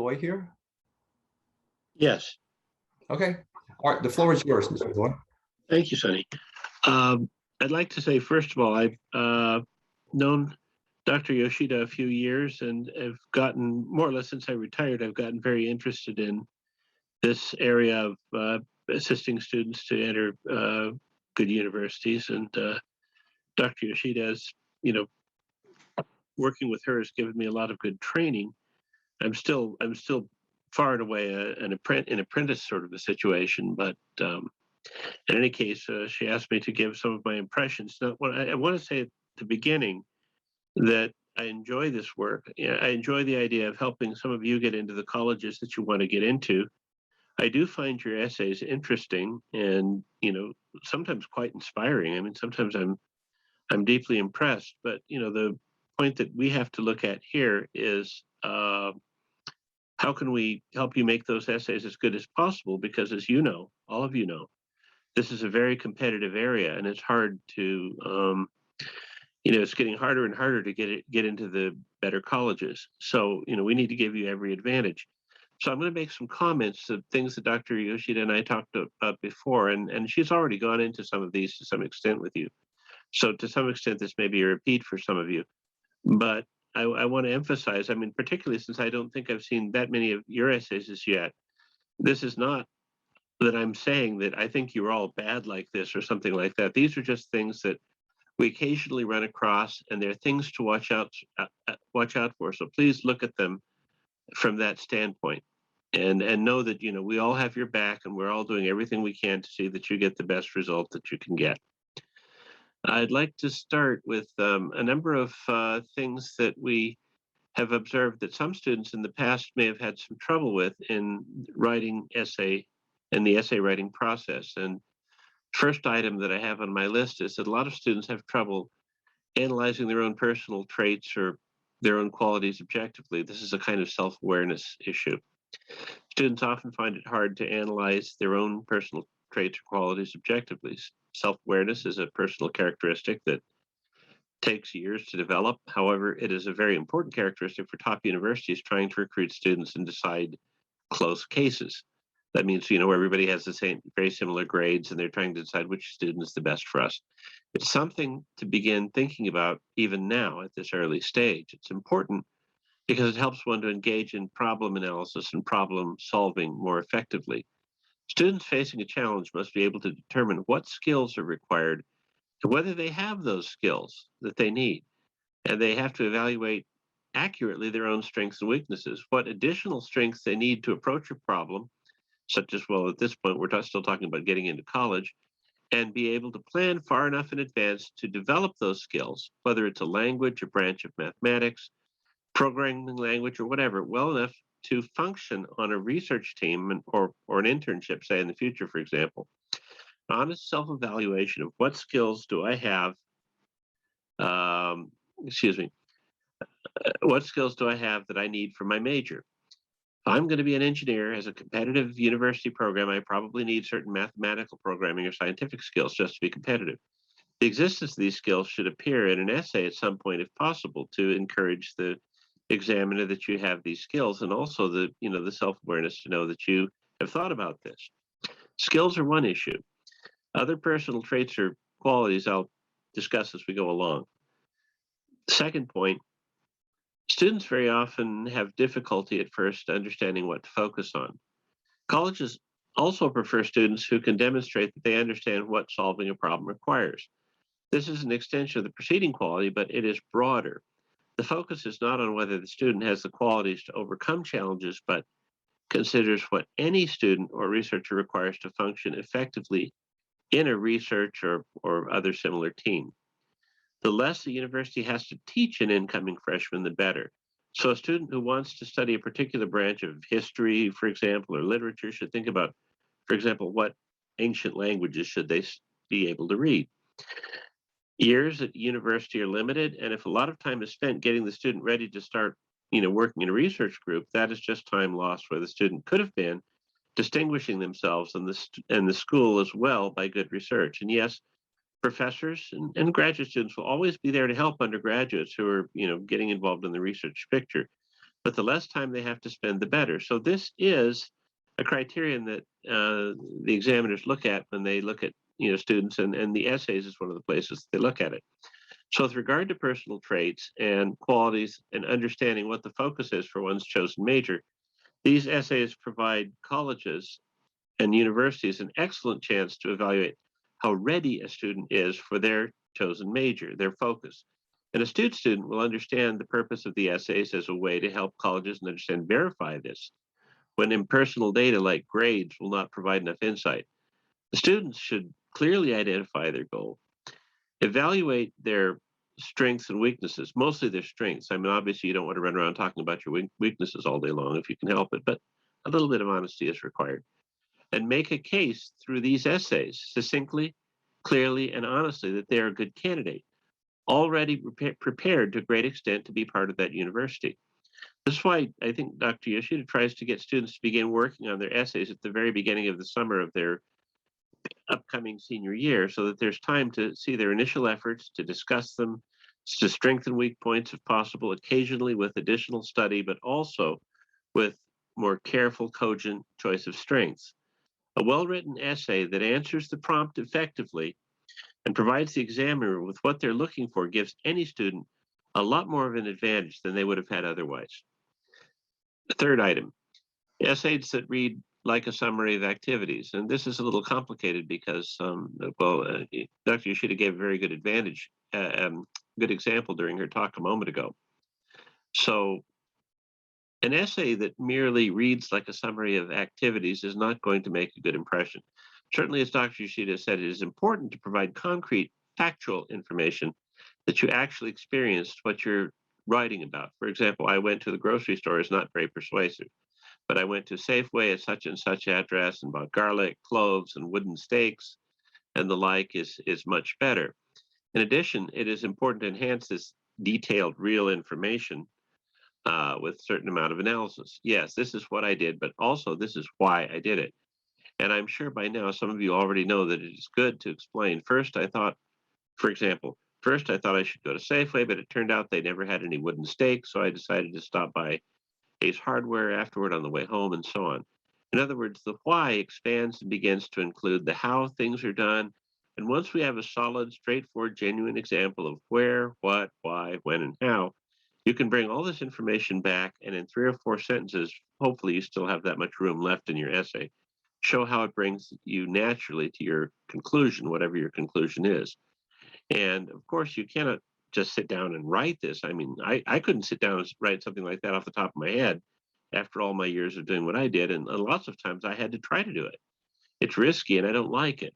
Malloy here? Yes. Okay. All right. The floor is yours, Mr. Malloy. Thank you, Sonny. I'd like to say, first of all, I've known Dr. Yoshida a few years and have gotten, more or less since I retired, I've gotten very interested in this area of assisting students to enter good universities. And Dr. Yoshida has, working with her has given me a lot of good training. I'm still far and away an apprentice sort of a situation, but in any case, she asked me to give some of my impressions. Now, I want to say at the beginning that I enjoy this work. I enjoy the idea of helping some of you get into the colleges that you want to get into. I do find your essays interesting and, sometimes quite inspiring. I mean, sometimes I'm deeply impressed. But, the point that we have to look at here is how can we help you make those essays as good as possible? Because as you know, all of you know, this is a very competitive area, and it's hard to, it's getting harder and harder to get into the better colleges. So, we need to give you every advantage. So I'm going to make some comments of things that Dr. Yoshida and I talked about before, and she's already gone into some of these to some extent with you. So to some extent, this may be a repeat for some of you. But I want to emphasize, I mean, particularly since I don't think I've seen that many of your essays as yet, this is not that I'm saying that I think you're all bad like this or something like that. These are just things that we occasionally run across, and they're things to watch out for. So please look at them from that standpoint, and know that we all have your back, and we're all doing everything we can to see that you get the best result that you can get. I'd like to start with a number of things that we have observed that some students in the past may have had some trouble with in writing essay in the essay writing process. And first item that I have on my list is that a lot of students have trouble analyzing their own personal traits or their own qualities objectively. This is a kind of self-awareness issue. Students often find it hard to analyze their own personal traits or qualities objectively. Self-awareness is a personal characteristic that takes years to develop. However, it is a very important characteristic for top universities trying to recruit students and decide close cases. That means, where everybody has the same, very similar grades, and they're trying to decide which student is the best for us. It's something to begin thinking about even now at this early stage. It's important because it helps one to engage in problem analysis and problem solving more effectively. Students facing a challenge must be able to determine what skills are required and whether they have those skills that they need. And they have to evaluate accurately their own strengths and weaknesses, what additional strengths they need to approach a problem, such as, well, at this point, we're still talking about getting into college, and be able to plan far enough in advance to develop those skills, whether it's a language, a branch of mathematics, programming language, or whatever, well enough to function on a research team or an internship, say in the future, for example. Honest self-evaluation of what skills do I have, what skills do I have that I need for my major? If I'm going to be an engineer as a competitive university program, I probably need certain mathematical programming or scientific skills just to be competitive. The existence of these skills should appear in an essay at some point, if possible, to encourage the examiner that you have these skills, and also the self-awareness to know that you have thought about this. Skills are one issue. Other personal traits or qualities I'll discuss as we go along. Second point, students very often have difficulty at first understanding what to focus on. Colleges also prefer students who can demonstrate that they understand what solving a problem requires. This is an extension of the preceding quality, but it is broader. The focus is not on whether the student has the qualities to overcome challenges, but considers what any student or researcher requires to function effectively in a research or other similar team. The less the university has to teach an incoming freshman, the better. So a student who wants to study a particular branch of history, for example, or literature should think about, for example, what ancient languages should they be able to read. Years at university are limited, and if a lot of time is spent getting the student ready to start, working in a research group, that is just time lost where the student could have been distinguishing themselves and the school as well by good research. And yes, professors and graduate students will always be there to help undergraduates who are, getting involved in the research picture. but the less time they have to spend, the better. So this is a criterion that the examiners look at when they look at students, and the essays is one of the places they look at it. So with regard to personal traits and qualities and understanding what the focus is for one's chosen major, these essays provide colleges and universities an excellent chance to evaluate how ready a student is for their chosen major, their focus. An astute student will understand the purpose of the essays as a way to help colleges and verify this, when impersonal data like grades will not provide enough insight. The students should clearly identify their goal, evaluate their strengths and weaknesses, mostly their strengths. I mean, obviously, you don't want to run around talking about your weaknesses all day long if you can help it, but a little bit of honesty is required. And make a case through these essays succinctly, clearly, and honestly that they are a good candidate, already prepared to a great extent to be part of that university. This is why I think Dr. Yoshida tries to get students to begin working on their essays at the very beginning of the summer of their upcoming senior year, so that there's time to see their initial efforts, to discuss them, to strengthen weak points if possible, occasionally with additional study, but also with more careful, cogent choice of strengths. A well-written essay that answers the prompt effectively and provides the examiner with what they're looking for gives any student a lot more of an advantage than they would have had otherwise. The third item, essays that read like a summary of activities. And this is a little complicated because, Dr. Yoshida gave a very good good example during her talk a moment ago. So an essay that merely reads like a summary of activities is not going to make a good impression. Certainly, as Dr. Yoshida said, it is important to provide concrete, factual information that you actually experienced what you're writing about. For example, I went to the grocery store is not very persuasive, but I went to Safeway at such and such address and bought garlic, cloves, and wooden stakes, and the like is much better. In addition, it is important to enhance this detailed, real information with a certain amount of analysis. Yes, this is what I did, but also this is why I did it. And I'm sure by now some of you already know that it is good to explain. First, I thought, for example, I thought I should go to Safeway, but it turned out they never had any wooden stakes, so I decided to stop by Ace Hardware afterward on the way home, and so on. In other words, the why expands and begins to include the how things are done. And once we have a solid, straightforward, genuine example of where, what, why, when, and how, you can bring all this information back, and in 3 or 4 sentences, hopefully you still have that much room left in your essay, show how it brings you naturally to your conclusion, whatever your conclusion is. And of course, you cannot just sit down and write this. I mean, I couldn't sit down and write something like that off the top of my head after all my years of doing what I did. And lots of times I had to try to do it. It's risky and I don't like it.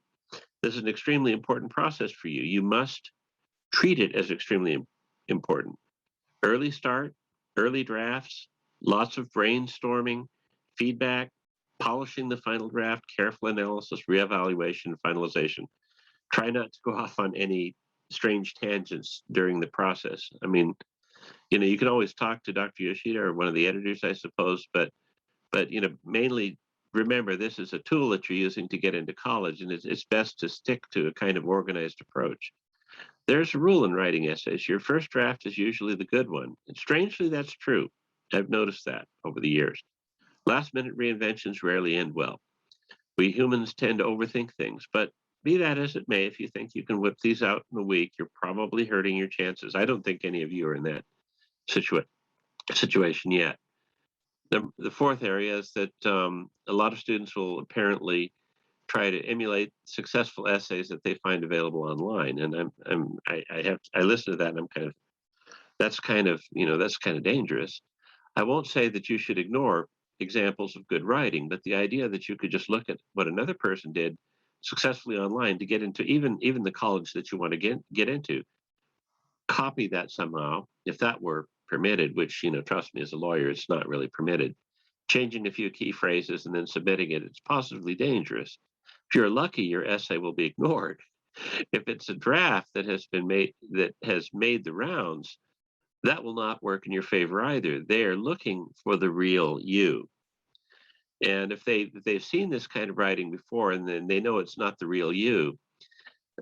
This is an extremely important process for you. You must treat it as extremely important. Early start, early drafts, lots of brainstorming, feedback, polishing the final draft, careful analysis, reevaluation, finalization. Try not to go off on any strange tangents during the process. I mean, you can always talk to Dr. Yoshida or one of the editors, I suppose, but mainly remember this is a tool that you're using to get into college, and it's best to stick to a kind of organized approach. There's a rule in writing essays. Your first draft is usually the good one. And strangely, that's true. I've noticed that over the years. Last minute reinventions rarely end well. We humans tend to overthink things, but be that as it may, if you think you can whip these out in a week, you're probably hurting your chances. I don't think any of you are in that situation yet. The fourth area is that a lot of students will apparently try to emulate successful essays that they find available online, and I listen to that, and I'm kind of that's kind of dangerous. I won't say that you should ignore examples of good writing, but the idea that you could just look at what another person did successfully online to get into even the college that you want to get into, copy that somehow, if that were permitted, which, trust me, as a lawyer, it's not really permitted. Changing a few key phrases and then submitting it, it's possibly dangerous. If you're lucky, your essay will be ignored. If it's a draft that has made the rounds, that will not work in your favor either. They are looking for the real you. And if they've seen this kind of writing before and then they know it's not the real you,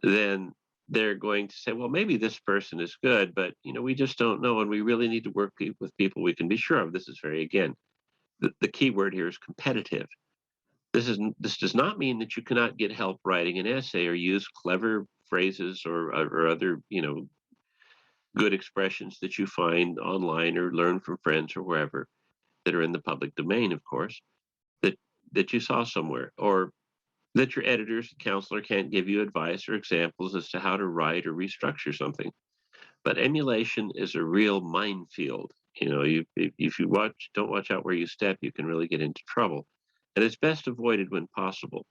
then they're going to say, well, maybe this person is good, but we just don't know, and we really need to work with people we can be sure of. This is very, again, the key word here is competitive. This does not mean that you cannot get help writing an essay or use clever phrases or other good expressions that you find online or learn from friends or wherever that are in the public domain, of course, that you saw somewhere, or that your editors and counselor can't give you advice or examples as to how to write or restructure something. But emulation is a real minefield. If you don't watch out where you step, you can really get into trouble. And it's best avoided when possible.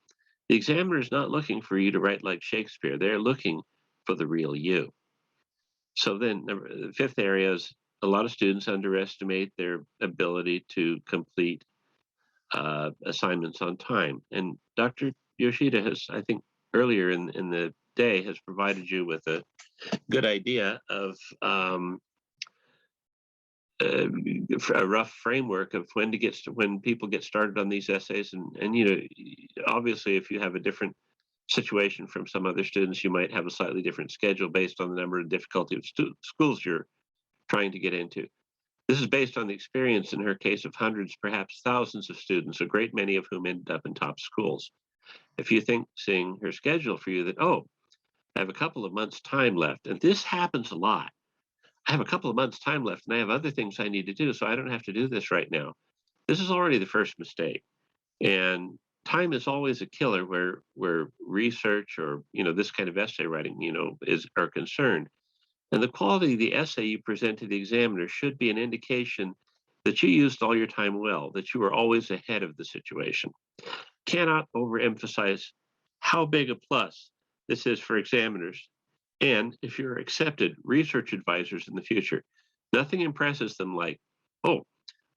The examiner is not looking for you to write like Shakespeare. They're looking for the real you. So then the fifth area is a lot of students underestimate their ability to complete assignments on time. And Dr. Yoshida has, I think, earlier in the day, has provided you with a good idea of a rough framework of when people get started on these essays. And obviously, if you have a different situation from some other students, you might have a slightly different schedule based on the number and difficulty of schools you're trying to get into. This is based on the experience, in her case, of hundreds, perhaps thousands of students, a great many of whom ended up in top schools. If you think, seeing her schedule for you, that, oh, I have a couple of months' time left, and this happens a lot. I have a couple of months' time left, and I have other things I need to do, so I don't have to do this right now. This is already the first mistake. And time is always a killer where research or this kind of essay writing are concerned. And the quality of the essay you present to the examiner should be an indication that you used all your time well, that you were always ahead of the situation. Cannot overemphasize how big a plus this is for examiners and, if you're accepted, research advisors in the future. Nothing impresses them like, oh,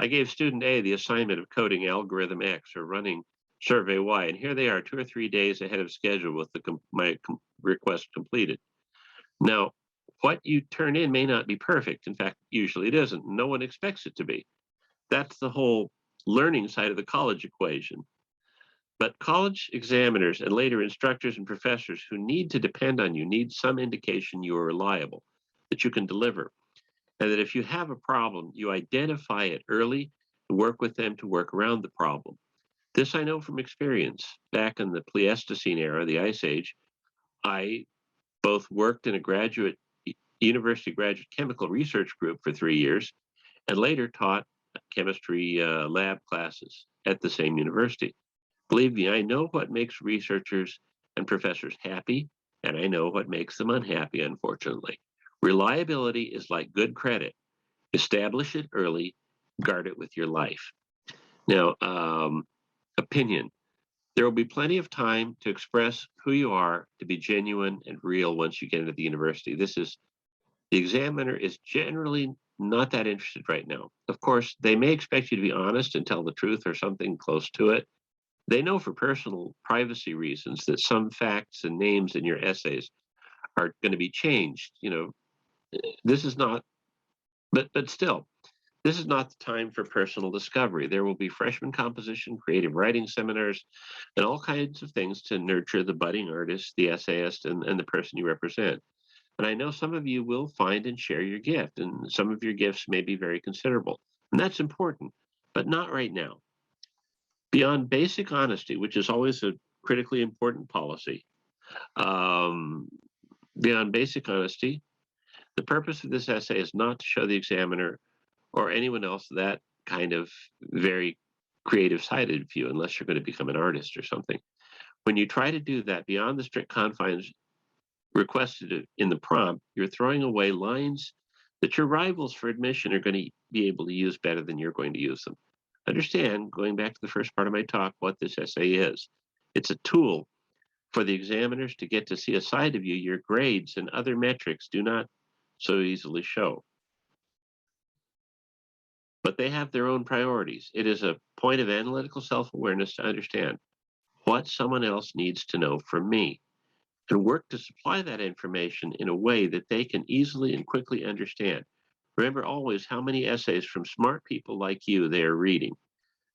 I gave student A the assignment of coding algorithm X or running survey Y, and here they are 2 or 3 days ahead of schedule with my request completed. Now, what you turn in may not be perfect. In fact, usually it isn't. No one expects it to be. That's the whole learning side of the college equation. But college examiners and later instructors and professors who need to depend on you need some indication you are reliable, that you can deliver, and that if you have a problem, you identify it early and work with them to work around the problem. This I know from experience. Back in the Pleistocene era, the Ice Age, I both worked in a university graduate chemical research group for 3 years and later taught chemistry lab classes at the same university. Believe me, I know what makes researchers and professors happy, and I know what makes them unhappy, unfortunately. Reliability is like good credit. Establish it early, guard it with your life. Now, opinion. There will be plenty of time to express who you are, to be genuine and real once you get into the university. The examiner is generally not that interested right now. Of course, they may expect you to be honest and tell the truth or something close to it. They know for personal privacy reasons that some facts and names in your essays are going to be changed. This is not, but still, this is not the time for personal discovery. There will be freshman composition, creative writing seminars, and all kinds of things to nurture the budding artist, the essayist, and the person you represent. And I know some of you will find and share your gift, and some of your gifts may be very considerable. And that's important, but not right now. Beyond basic honesty, which is always a critically important policy, beyond basic honesty, the purpose of this essay is not to show the examiner or anyone else that kind of very creative side of you, unless you're going to become an artist or something. When you try to do that beyond the strict confines requested in the prompt, you're throwing away lines that your rivals for admission are going to be able to use better than you're going to use them. Understand, going back to the first part of my talk, what this essay is. It's a tool for the examiners to get to see a side of you your grades and other metrics do not so easily show. But they have their own priorities. It is a point of analytical self-awareness to understand what someone else needs to know from me and work to supply that information in a way that they can easily and quickly understand. Remember always how many essays from smart people like you they are reading.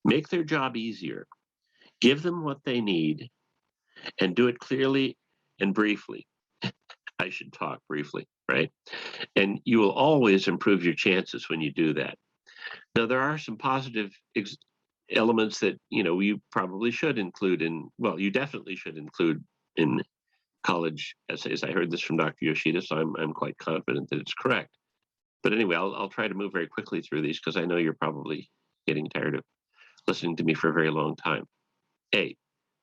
Make their job easier. Give them what they need and do it clearly and briefly. I should talk briefly, right? And you will always improve your chances when you do that. Now, there are some positive elements that, you probably should include in, well, you definitely should include in college essays. I heard this from Dr. Yoshida, so I'm quite confident that it's correct. But anyway, I'll try to move very quickly through these because I know you're probably getting tired of listening to me for a very long time. A,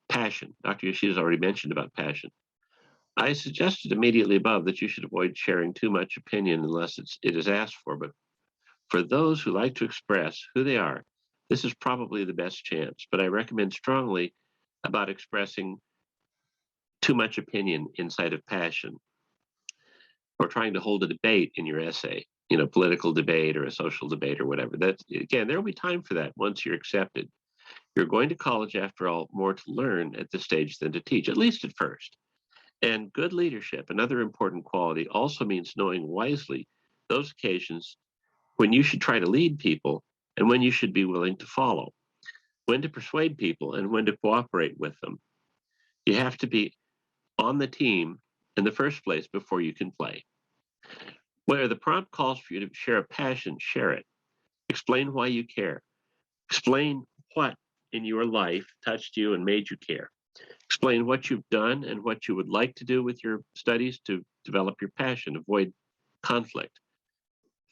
passion. Dr. Yoshida's already mentioned about passion. I suggested immediately above that you should avoid sharing too much opinion unless it is asked for. But for those who like to express who they are, this is probably the best chance. But I recommend strongly about expressing too much opinion inside of passion, or trying to hold a debate in your essay, political debate or a social debate or whatever. That's, again, there will be time for that once you're accepted. You're going to college, after all, more to learn at this stage than to teach, at least at first. And good leadership, another important quality, also means knowing wisely those occasions when you should try to lead people and when you should be willing to follow, when to persuade people and when to cooperate with them. You have to be on the team in the first place before you can play. Where the prompt calls for you to share a passion, share it. Explain why you care. Explain what in your life touched you and made you care. Explain what you've done and what you would like to do with your studies to develop your passion. Avoid conflict.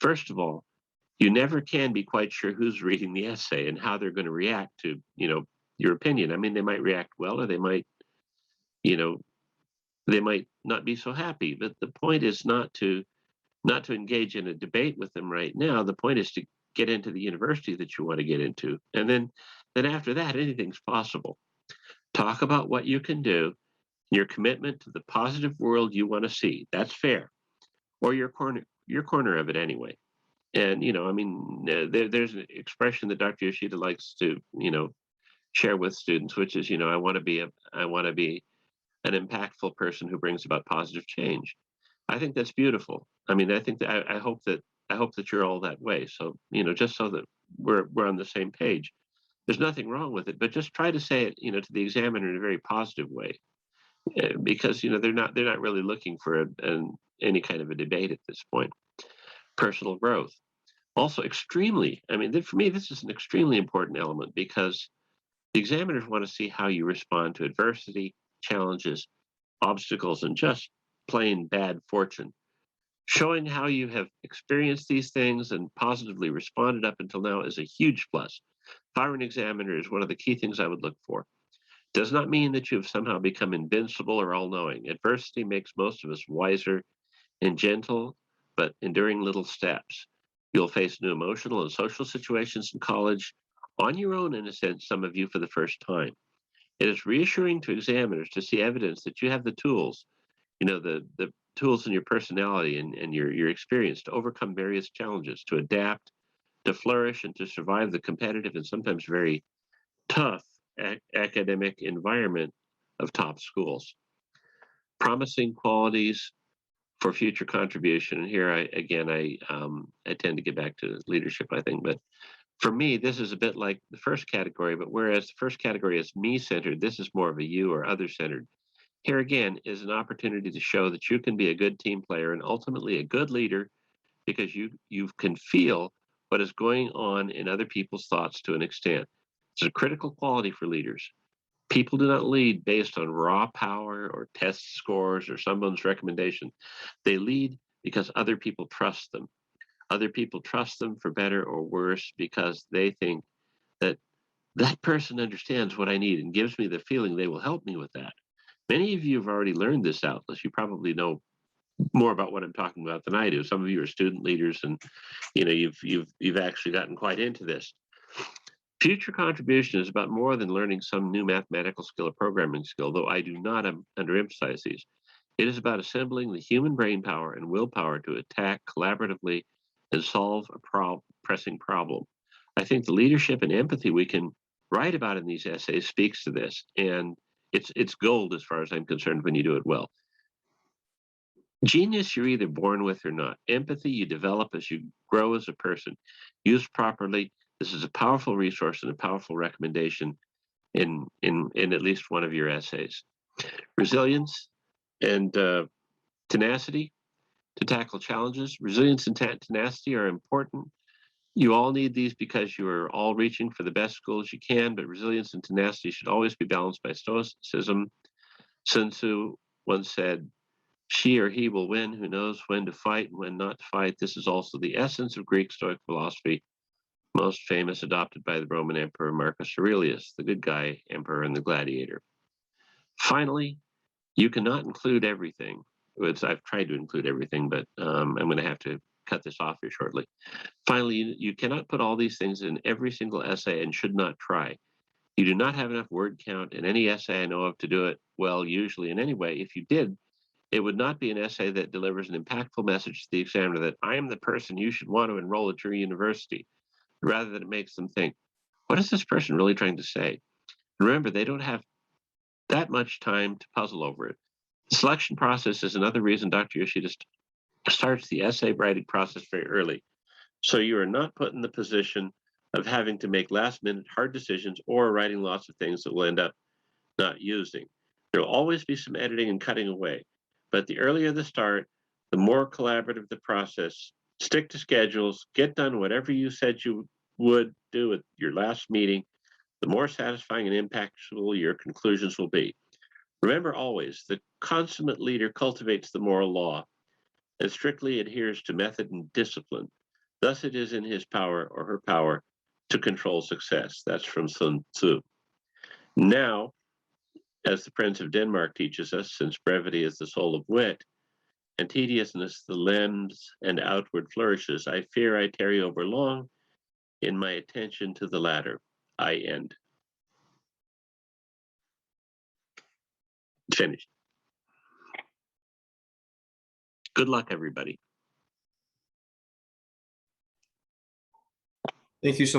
First of all, you never can be quite sure who's reading the essay and how they're going to react to, your opinion. I mean, they might react well, or they might, you know, they might not be so happy. But the point is not to engage in a debate with them right now. The point is to get into the university that you want to get into. And then after that, anything's possible. Talk about what you can do, your commitment to the positive world you want to see. That's fair. Or your corner of it anyway. And, there's an expression that Dr. Yoshida likes to, share with students, which is, I want to be an impactful person who brings about positive change. I think that's beautiful. I mean, I think that I hope that you're all that way. So, just so that we're on the same page. There's nothing wrong with it, but just try to say it, to the examiner in a very positive way, because they're not really looking for any kind of a debate at this point. Personal growth, also extremely. I mean, for me, this is an extremely important element because the examiners want to see how you respond to adversity, challenges, obstacles, and just plain bad fortune. Showing how you have experienced these things and positively responded up until now is a huge plus. If I were an examiner, is one of the key things I would look for. Does not mean that you have somehow become invincible or all-knowing. Adversity makes most of us wiser and gentle, but enduring little steps. You'll face new emotional and social situations in college on your own, in a sense, some of you for the first time. It is reassuring to examiners to see evidence that you have the tools, the tools in your personality and your experience to overcome various challenges, to adapt, to flourish, and to survive the competitive and sometimes very tough academic environment of top schools. Promising qualities for future contribution. And here, I tend to get back to leadership, I think. But for me, this is a bit like the first category, but whereas the first category is me-centered, this is more of a you or other-centered. Here again is an opportunity to show that you can be a good team player and ultimately a good leader because you can feel what is going on in other people's thoughts to an extent. It's a critical quality for leaders. People do not lead based on raw power or test scores or someone's recommendation. They lead because other people trust them. Other people trust them for better or worse because they think that that person understands what I need and gives me the feeling they will help me with that. Many of you have already learned this outlet. You probably know more about what I'm talking about than I do. Some of you are student leaders, and you've actually gotten quite into this. Future contribution is about more than learning some new mathematical skill or programming skill, though I do not underemphasize these. It is about assembling the human brain power and willpower to attack collaboratively and solve a pressing problem. I think the leadership and empathy we can write about in these essays speaks to this, and it's gold as far as I'm concerned when you do it well. Genius you're either born with or not. Empathy you develop as you grow as a person. Used properly, this is a powerful resource and a powerful recommendation in at least one of your essays. Resilience and tenacity to tackle challenges. Resilience and tenacity are important. You all need these because you are all reaching for the best goals you can, but resilience and tenacity should always be balanced by stoicism. Sun Tzu once said, "She or he will win who knows when to fight and when not to fight." This is also the essence of Greek Stoic philosophy, most famous, adopted by the Roman Emperor Marcus Aurelius, the good guy emperor and the gladiator. Finally, you cannot include everything. I've tried to include everything, but I'm going to have to cut this off here shortly. Finally, you cannot put all these things in every single essay and should not try. You do not have enough word count in any essay I know of to do it well, usually in any way. If you did, it would not be an essay that delivers an impactful message to the examiner that I am the person you should want to enroll at your university, rather than it makes them think, what is this person really trying to say? Remember, they don't have that much time to puzzle over it. The selection process is another reason Dr. Yoshida starts the essay writing process very early. So you are not put in the position of having to make last-minute hard decisions or writing lots of things that will end up not using. There will always be some editing and cutting away, but the earlier the start, the more collaborative the process. Stick to schedules, get done whatever you said you would do at your last meeting, the more satisfying and impactful your conclusions will be. Remember always, the consummate leader cultivates the moral law and strictly adheres to method and discipline. Thus it is in his power or her power to control success. That's from Sun Tzu. Now, as the Prince of Denmark teaches us, since brevity is the soul of wit, and tediousness the limbs and outward flourishes, I fear I tarry over long in my attention to the latter. I end. Finished. Good luck, everybody. Thank you so much.